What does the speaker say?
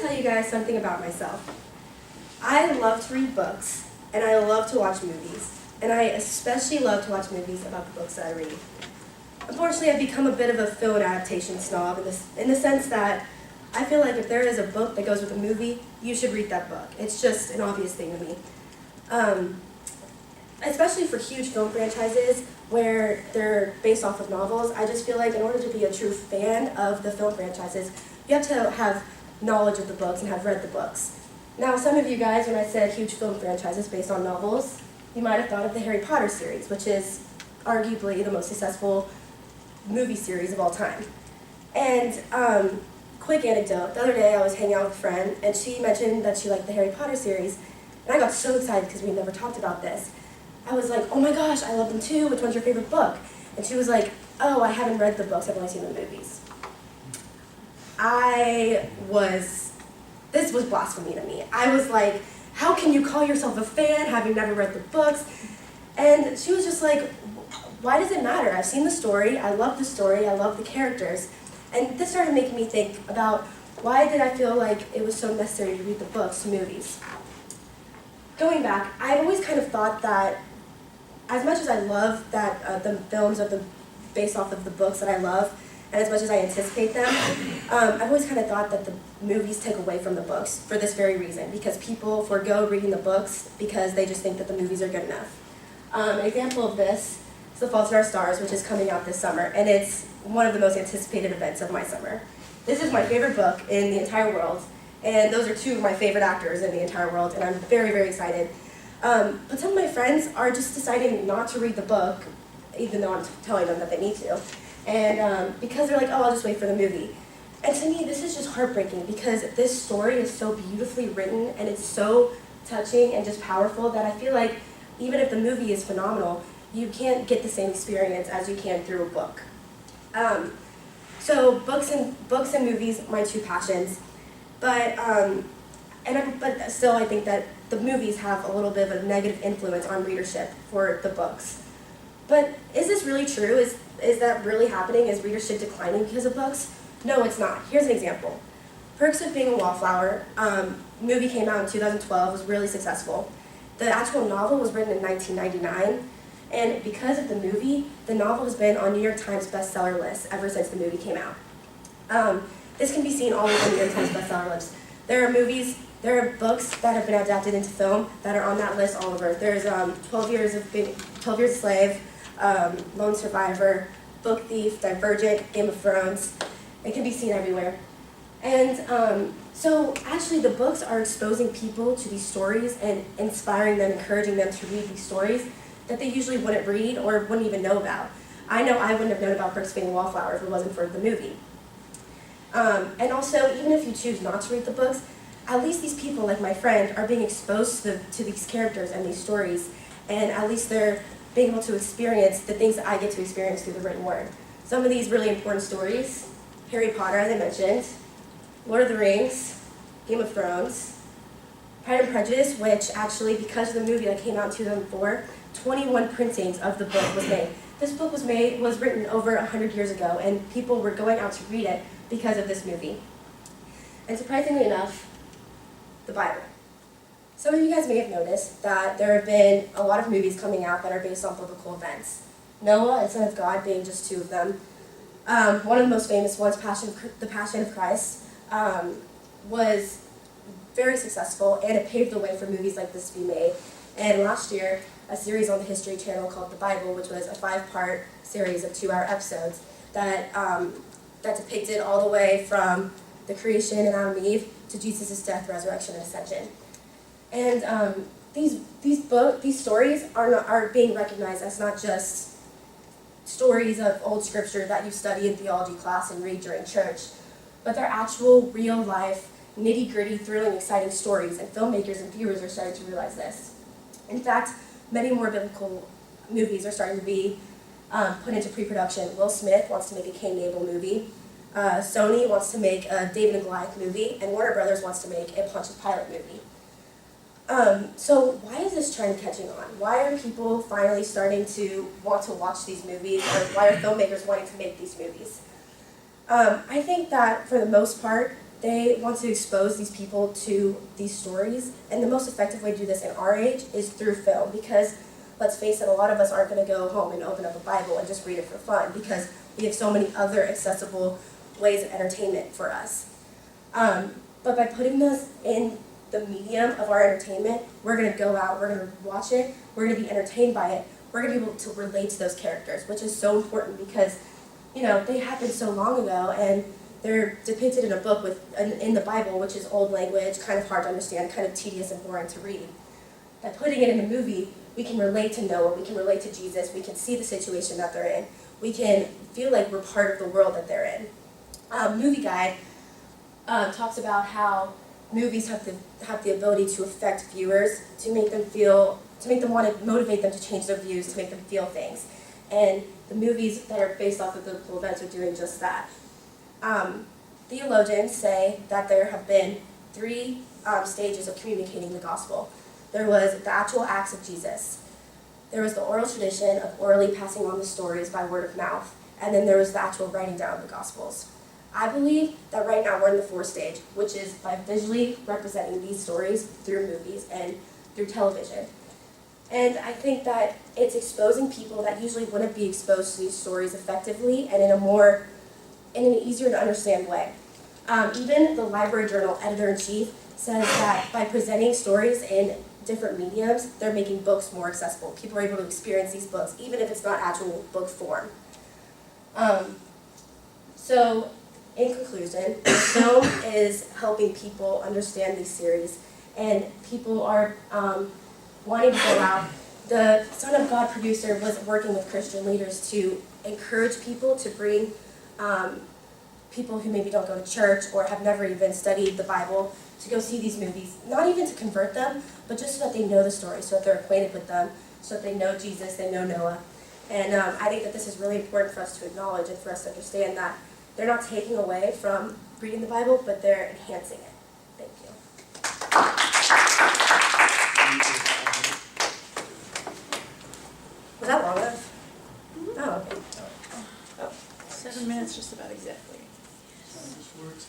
tell you guys something about myself. I love to read books, and I love to watch movies. And I especially love to watch movies about the books that I read. Unfortunately, I've become a bit of a film adaptation snob in the sense that I feel like if there is a book that goes with a movie, you should read that book. It's just an obvious thing to me. Especially for huge film franchises where they're based off of novels, I just feel like in order to be a true fan of the film franchises, you have to have knowledge of the books and have read the books. Now, some of you guys, when I said huge film franchises based on novels, you might have thought of the Harry Potter series, which is arguably the most successful movie series of all time. And quick anecdote, the other day I was hanging out with a friend and she mentioned that she liked the Harry Potter series, and I got so excited because we never talked about this. I was like, oh my gosh, I love them too, which one's your favorite book? And she was like, oh, I haven't read the books, I've only seen the movies. This was blasphemy to me. I was like, how can you call yourself a fan having never read the books? And she was just like, why does it matter? I've seen the story, I love the story, I love the characters. And this started making me think about why did I feel like it was so necessary to read the books to movies. Going back, I've always kind of thought that as much as I love that the films are based off of the books that I love, and as much as I anticipate them, I've always kind of thought that the movies take away from the books for this very reason, because people forego reading the books because they just think that the movies are good enough. An example of this is The Fault in Our Stars, which is coming out this summer, and it's one of the most anticipated events of my summer. This is my favorite book in the entire world, and those are two of my favorite actors in the entire world, and I'm very, very excited. But some of my friends are just deciding not to read the book, even though I'm telling them that they need to. And because they're like, oh, I'll just wait for the movie. And to me, this is just heartbreaking because this story is so beautifully written and it's so touching and just powerful that I feel like even if the movie is phenomenal, you can't get the same experience as you can through a book. So books and movies, my two passions. But still, I think that the movies have a little bit of a negative influence on readership for the books. But is this really true? Is that really happening? Is readership declining because of books? No, it's not. Here's an example. Perks of Being a Wallflower, movie came out in 2012, was really successful. The actual novel was written in 1999, and because of the movie, the novel has been on New York Times bestseller lists ever since the movie came out. This can be seen all over New York Times bestseller lists. There are books that have been adapted into film that are on that list all over. There's 12 Years a Slave, Lone Survivor, Book Thief, Divergent, Game of Thrones. It can be seen everywhere. And so actually the books are exposing people to these stories and inspiring them, encouraging them to read these stories that they usually wouldn't read or wouldn't even know about. I know I wouldn't have known about Perks of Being a Wallflower if it wasn't for the movie. And also, even if you choose not to read the books, at least these people, like my friend, are being exposed to these characters and these stories, and at least they're being able to experience the things that I get to experience through the written word. Some of these really important stories: Harry Potter, as I mentioned, Lord of the Rings, Game of Thrones, Pride and Prejudice, which actually, because of the movie that came out in 2004, 21 printings of the book was made. This book was written over 100 years ago, and people were going out to read it because of this movie. And surprisingly enough, the Bible. Some of you guys may have noticed that there have been a lot of movies coming out that are based on biblical events. Noah and Son of God being just two of them. One of the most famous ones, The Passion of Christ, was very successful, and it paved the way for movies like this to be made. And last year, a series on the History Channel called The Bible, which was a 5-part series of 2-hour episodes that depicted all the way from the creation in Adam and Eve to Jesus' death, resurrection, and ascension. And these stories are being recognized as not just stories of old scripture that you study in theology class and read during church, but they're actual, real-life, nitty-gritty, thrilling, exciting stories, and filmmakers and viewers are starting to realize this. In fact, many more biblical movies are starting to be put into pre-production. Will Smith wants to make a Cain and Abel movie. Sony wants to make a David and Goliath movie, and Warner Brothers wants to make a Pontius Pilate movie. So why is this trend catching on? Why are people finally starting to want to watch these movies, or why are filmmakers wanting to make these movies? I think that for the most part, they want to expose these people to these stories, and the most effective way to do this in our age is through film, because let's face it, a lot of us aren't going to go home and open up a Bible and just read it for fun, because we have so many other accessible ways of entertainment for us. But by putting this in the medium of our entertainment, we're going to go out, we're going to watch it, we're going to be entertained by it, we're going to be able to relate to those characters, which is so important because, you know, they happened so long ago, and they're depicted in a book in the Bible, which is old language, kind of hard to understand, kind of tedious and boring to read. By putting it in a movie, we can relate to Noah, we can relate to Jesus, we can see the situation that they're in, we can feel like we're part of the world that they're in. Movie Guide talks about how movies have the ability to affect viewers, to make them want to motivate them to change their views, to make them feel things. And the movies that are based off of biblical events are doing just that. Theologians say that there have been three stages of communicating the gospel. There was the actual acts of Jesus. There was the oral tradition of orally passing on the stories by word of mouth. And then there was the actual writing down of the gospels. I believe that right now we're in the fourth stage, which is by visually representing these stories through movies and through television. And I think that it's exposing people that usually wouldn't be exposed to these stories effectively and in an easier to understand way. Even the Library Journal editor-in-chief says that by presenting stories in different mediums, they're making books more accessible. People are able to experience these books, even if it's not actual book form. So, in conclusion, film is helping people understand these series, and people are wanting to go out. The Son of God producer was working with Christian leaders to encourage people to bring people who maybe don't go to church or have never even studied the Bible to go see these movies, not even to convert them, but just so that they know the story, so that they're acquainted with them, so that they know Jesus, they know Noah. And I think that this is really important for us to acknowledge and for us to understand that they're not taking away from reading the Bible, but they're enhancing it. Thank you. Was that long enough? Oh, okay. Oh. 7 minutes, just about exactly. This works.